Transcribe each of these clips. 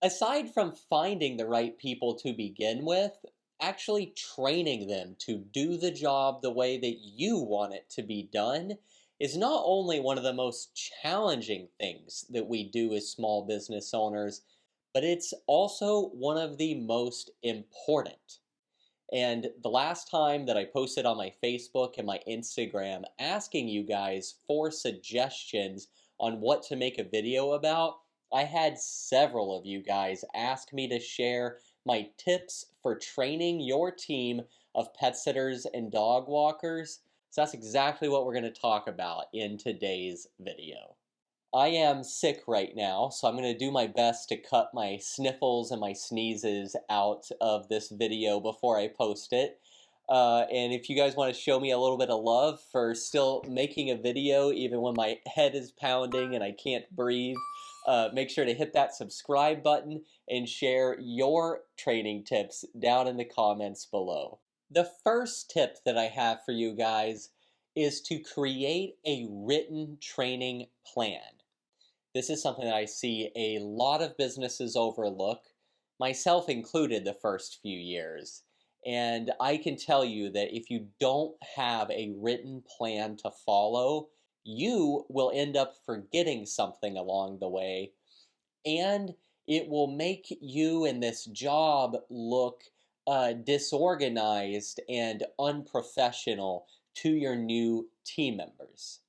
Aside from finding the right people to begin with, actually training them to do the job the way that you want it to be done is not only one of the most challenging things that we do as small business owners, but it's also one of the most important. And the last time that I posted on my Facebook and my Instagram asking you guys for suggestions on what to make a video about, I had several of you guys ask me to share my tips for training your team of pet sitters and dog walkers. So that's exactly what we're going to talk about in today's video. I am sick right now, so I'm going to do my best to cut my sniffles and my sneezes out of this video before I post it. And if you guys want to show me a little bit of love for still making a video even when my head is pounding and I can't breathe, make sure to hit that subscribe button and share your training tips down in the comments below. The first tip that I have for you guys is to create a written training plan. This is something that I see a lot of businesses overlook, myself included the first few years. And I can tell you that if you don't have a written plan to follow, you will end up forgetting something along the way, and it will make you and this job look disorganized and unprofessional to your new team members.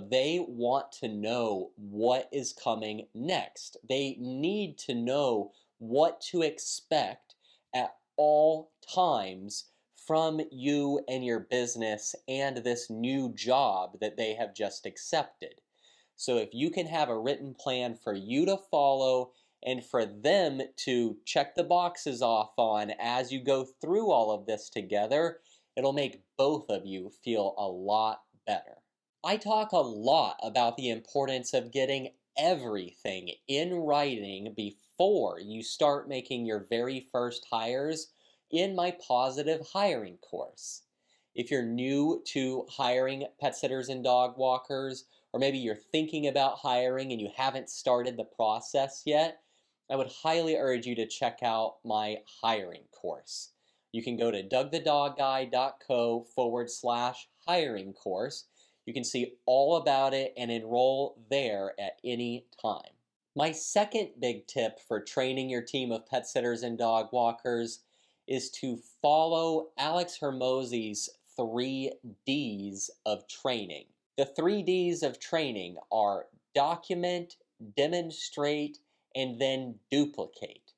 They want to know what is coming next. They need to know what to expect at all times from you and your business and this new job that they have just accepted. So if you can have a written plan for you to follow and for them to check the boxes off on as you go through all of this together, it'll make both of you feel a lot better. I talk a lot about the importance of getting everything in writing before you start making your very first hires in my positive hiring course. If you're new to hiring pet sitters and dog walkers, or maybe you're thinking about hiring and you haven't started the process yet, I would highly urge you to check out my hiring course. You can go to dougthedogguy.co/hiring course. You can see all about it and enroll there at any time. My second big tip for training your team of pet sitters and dog walkers is to follow Alex Hermosi's 3 Ds of training. The 3 Ds of training are document, demonstrate, and then duplicate.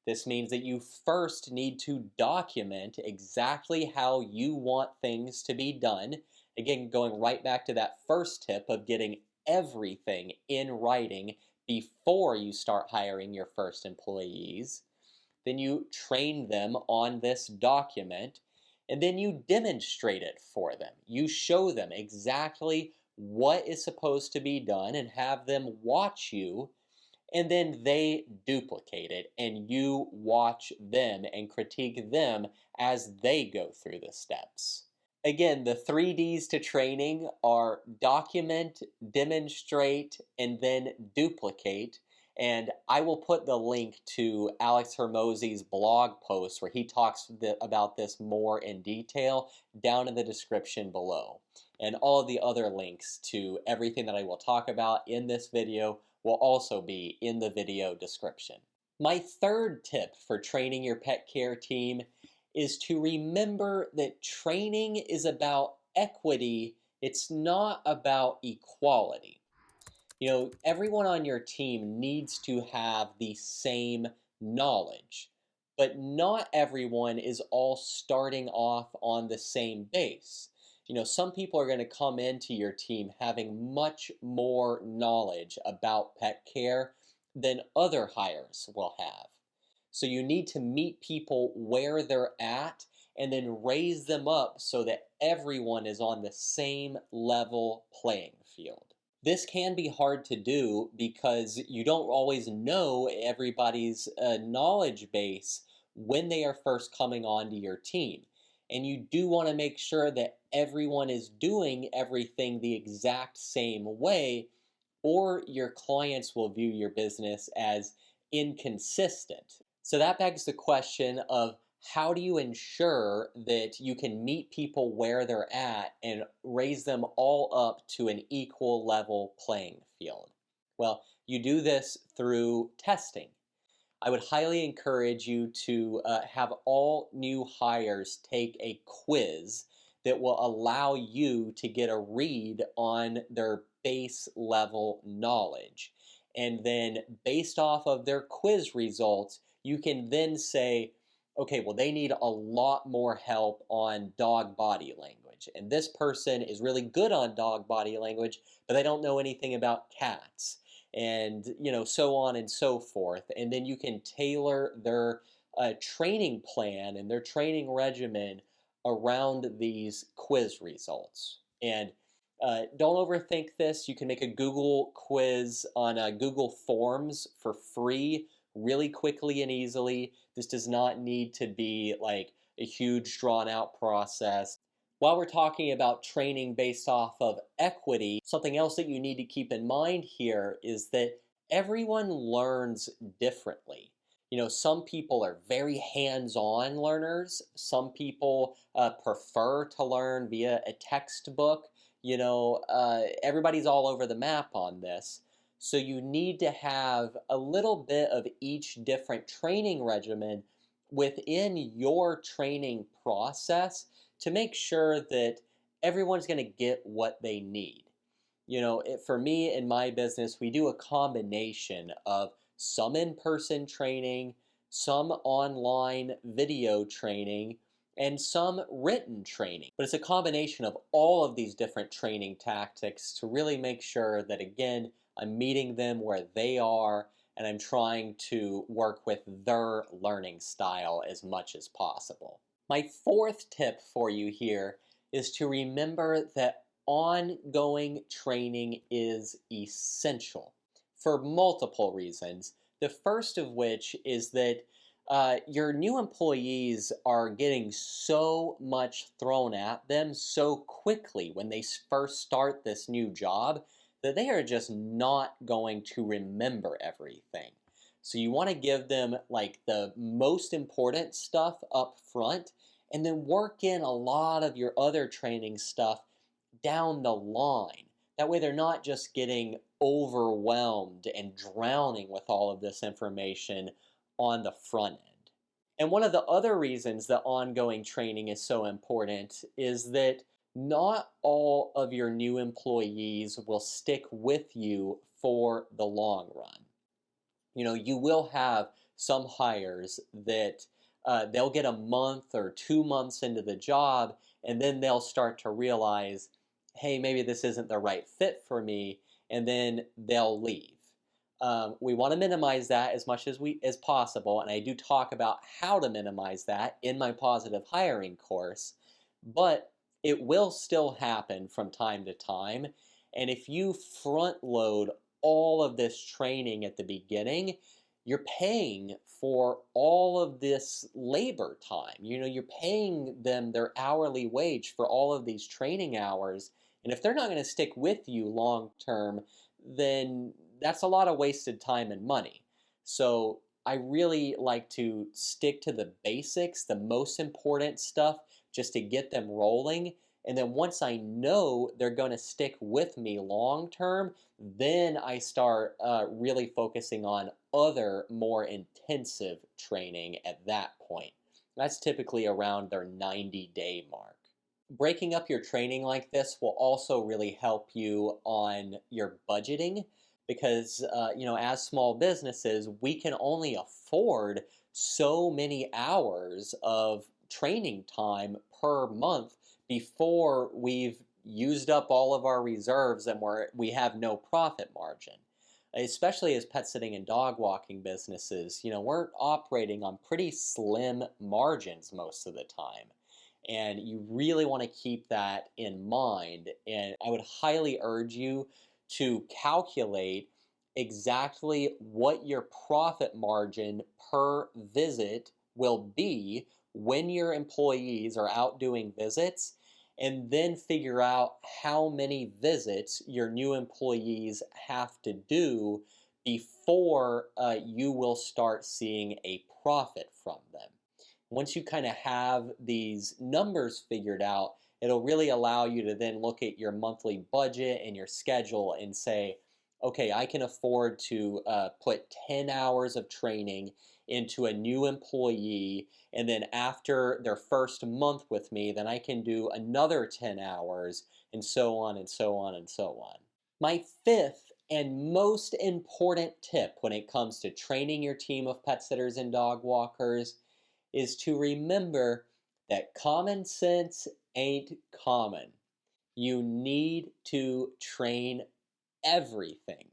This means that you first need to document exactly how you want things to be done. Again, going right back to that first tip of getting everything in writing before you start hiring your first employees. Then you train them on this document, and then you demonstrate it for them. You show them exactly what is supposed to be done and have them watch you, and then they duplicate it and you watch them and critique them as they go through the steps. Again, the 3 Ds to training are document, demonstrate, and then duplicate. And I will put the link to Alex Hermosi's blog post where he talks about this more in detail down in the description below. And all of the other links to everything that I will talk about in this video will also be in the video description. My third tip for training your pet care team is to remember that training is about equity. It's not about equality. Everyone on your team needs to have the same knowledge, but not everyone is all starting off on the same base. Some people are going to come into your team having much more knowledge about pet care than other hires will have. So you need to meet people where they're at and then raise them up so that everyone is on the same level playing field. This can be hard to do because you don't always know everybody's knowledge base when they are first coming onto your team. And you do want to make sure that everyone is doing everything the exact same way, or your clients will view your business as inconsistent. So that begs the question of how do you ensure that you can meet people where they're at and raise them all up to an equal level playing field? Well, you do this through testing. I would highly encourage you to have all new hires take a quiz that will allow you to get a read on their base level knowledge. And then, based off of their quiz results, you can then say, okay, well, they need a lot more help on dog body language. And this person is really good on dog body language, but they don't know anything about cats, and so on and so forth. And then you can tailor their training plan and their training regimen around these quiz results. And don't overthink this. You can make a Google quiz on Google Forms for free really quickly and easily. This does not need to be like a huge drawn out process. While we're talking about training based off of equity, something else that you need to keep in mind here is that everyone learns differently. Some people are very hands-on learners. Some people prefer to learn via a textbook. Everybody's all over the map on this. So you need to have a little bit of each different training regimen within your training process to make sure that everyone's going to get what they need. For me in my business, we do a combination of some in-person training, some online video training, and some written training. But it's a combination of all of these different training tactics to really make sure that, again, I'm meeting them where they are and I'm trying to work with their learning style as much as possible. My fourth tip for you here is to remember that ongoing training is essential for multiple reasons. The first of which is that your new employees are getting so much thrown at them so quickly when they first start this new job that they are just not going to remember everything. So you want to give them like the most important stuff up front and then work in a lot of your other training stuff down the line. That way they're not just getting overwhelmed and drowning with all of this information on the front end. And one of the other reasons that ongoing training is so important is that not all of your new employees will stick with you for the long run. You will have some hires that they'll get a month or 2 months into the job, and then they'll start to realize, hey, maybe this isn't the right fit for me, and then they'll leave. We want to minimize that as much as possible, and I do talk about how to minimize that in my positive hiring course, but it will still happen from time to time. And if you front load all of this training at the beginning, you're paying for all of this labor time. You're paying them their hourly wage for all of these training hours. And if they're not going to stick with you long term, then that's a lot of wasted time and money. So I really like to stick to the basics, the most important stuff, just to get them rolling. And then once I know they're going to stick with me long term, then I start really focusing on other more intensive training at that point. That's typically around their 90-day mark. Breaking up your training like this will also really help you on your budgeting because, as small businesses, we can only afford so many hours of training time per month before we've used up all of our reserves and we have no profit margin. Especially as pet sitting and dog walking businesses, we're operating on pretty slim margins most of the time. And you really want to keep that in mind. And I would highly urge you to calculate exactly what your profit margin per visit will be when your employees are out doing visits, and then figure out how many visits your new employees have to do before you will start seeing a profit from them. Once you kind of have these numbers figured out, it'll really allow you to then look at your monthly budget and your schedule and say, okay, I can afford to put 10 hours of training into a new employee. And then after their first month with me, then I can do another 10 hours, and so on and so on and so on. My fifth and most important tip when it comes to training your team of pet sitters and dog walkers is to remember that common sense ain't common. You need to train everything.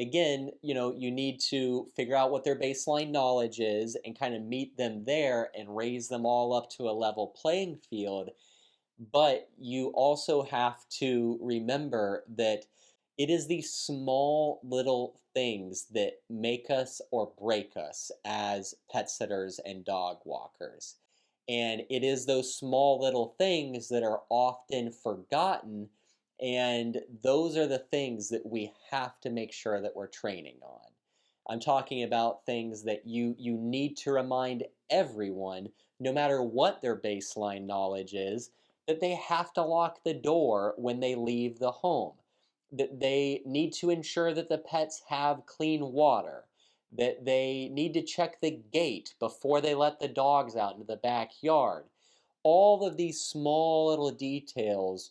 Again, you need to figure out what their baseline knowledge is and kind of meet them there and raise them all up to a level playing field. But you also have to remember that it is these small little things that make us or break us as pet sitters and dog walkers. And it is those small little things that are often forgotten. And those are the things that we have to make sure that we're training on. I'm talking about things that you need to remind everyone, no matter what their baseline knowledge is, that they have to lock the door when they leave the home, that they need to ensure that the pets have clean water, that they need to check the gate before they let the dogs out into the backyard. All of these small little details,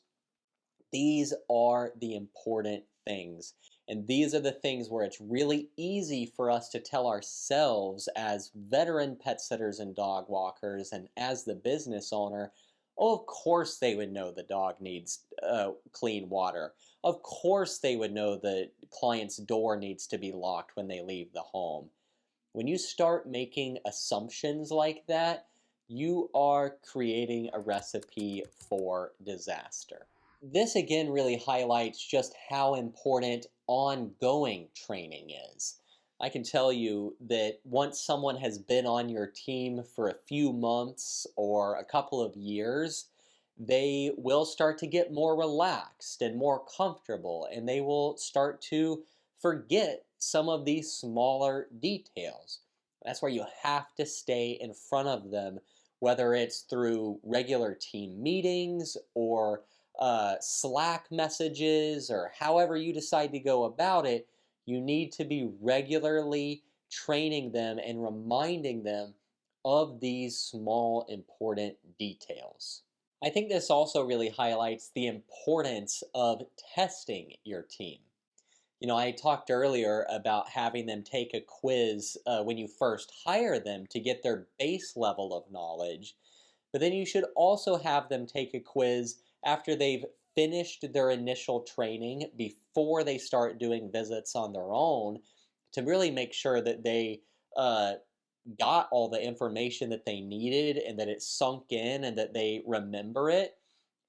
these are the important things. And these are the things where it's really easy for us to tell ourselves as veteran pet sitters and dog walkers and as the business owner, oh, of course they would know the dog needs clean water. Of course they would know the client's door needs to be locked when they leave the home. When you start making assumptions like that, you are creating a recipe for disaster. This again really highlights just how important ongoing training is. I can tell you that once someone has been on your team for a few months or a couple of years, they will start to get more relaxed and more comfortable, and they will start to forget some of these smaller details. That's where you have to stay in front of them, whether it's through regular team meetings or Slack messages, or however you decide to go about it. You need to be regularly training them and reminding them of these small, important details. I think this also really highlights the importance of testing your team. I talked earlier about having them take a quiz when you first hire them to get their base level of knowledge. But then you should also have them take a quiz after they've finished their initial training before they start doing visits on their own to really make sure that they uh, got all the information that they needed and that it sunk in and that they remember it.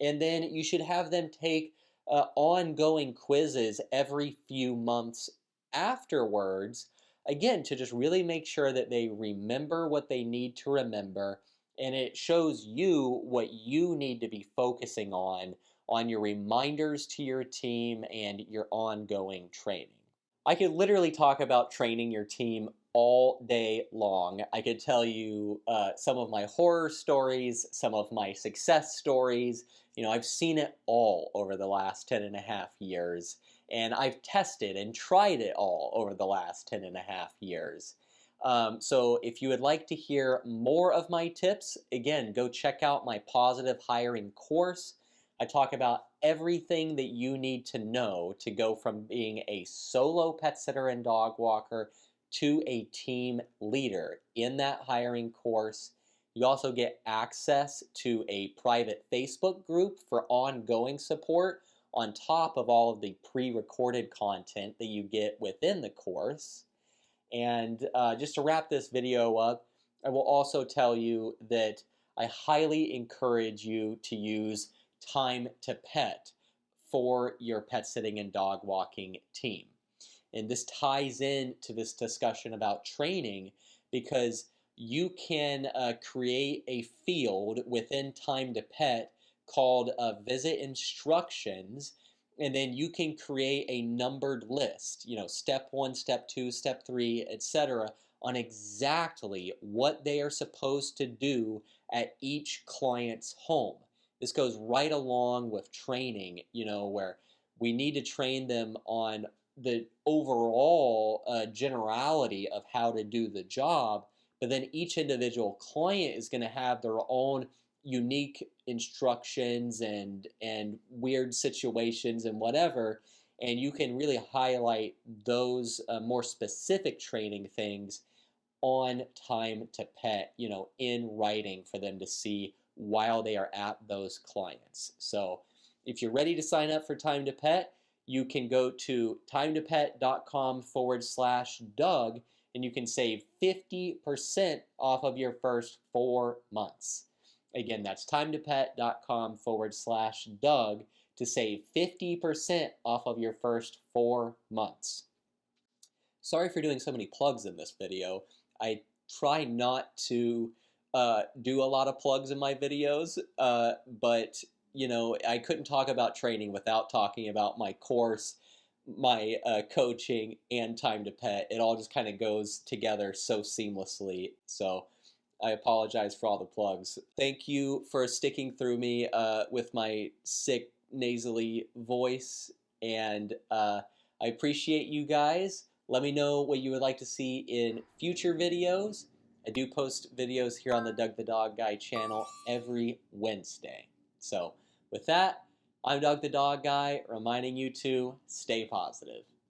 And then you should have them take ongoing quizzes every few months afterwards, again, to just really make sure that they remember what they need to remember. And it shows you what you need to be focusing on your reminders to your team and your ongoing training. I could literally talk about training your team all day long. I could tell you some of my horror stories, some of my success stories. I've seen it all over the last 10 and a half years, and I've tested and tried it all over the last 10 and a half years. So if you would like to hear more of my tips, again, go check out my positive hiring course. I talk about everything that you need to know to go from being a solo pet sitter and dog walker to a team leader in that hiring course. You also get access to a private Facebook group for ongoing support on top of all of the pre-recorded content that you get within the course. And just to wrap this video up, I will also tell you that I highly encourage you to use Time to Pet for your pet sitting and dog walking team. And this ties into this discussion about training because you can create a field within Time to Pet called visit instructions. And then you can create a numbered list, step 1, step 2, step 3, etc., on exactly what they are supposed to do at each client's home. This goes right along with training, where we need to train them on the overall generality of how to do the job, but then each individual client is going to have their own unique instructions and weird situations and whatever, and you can really highlight those more specific training things on Time to Pet, in writing for them to see while they are at those clients. So if you're ready to sign up for Time to Pet, you can go to timetopet.com/Doug, and you can save 50% off of your first 4 months. Again, that's timetopet.com/Doug to save 50% off of your first 4 months. Sorry for doing so many plugs in this video. I try not to do a lot of plugs in my videos, but I couldn't talk about training without talking about my course, my coaching, and Time to Pet. It all just kind of goes together so seamlessly. So I apologize for all the plugs. Thank you for sticking through me with my sick, nasally voice, and I appreciate you guys. Let me know what you would like to see in future videos. I do post videos here on the Doug the Dog Guy channel every Wednesday. So with that, I'm Doug the Dog Guy, reminding you to stay positive.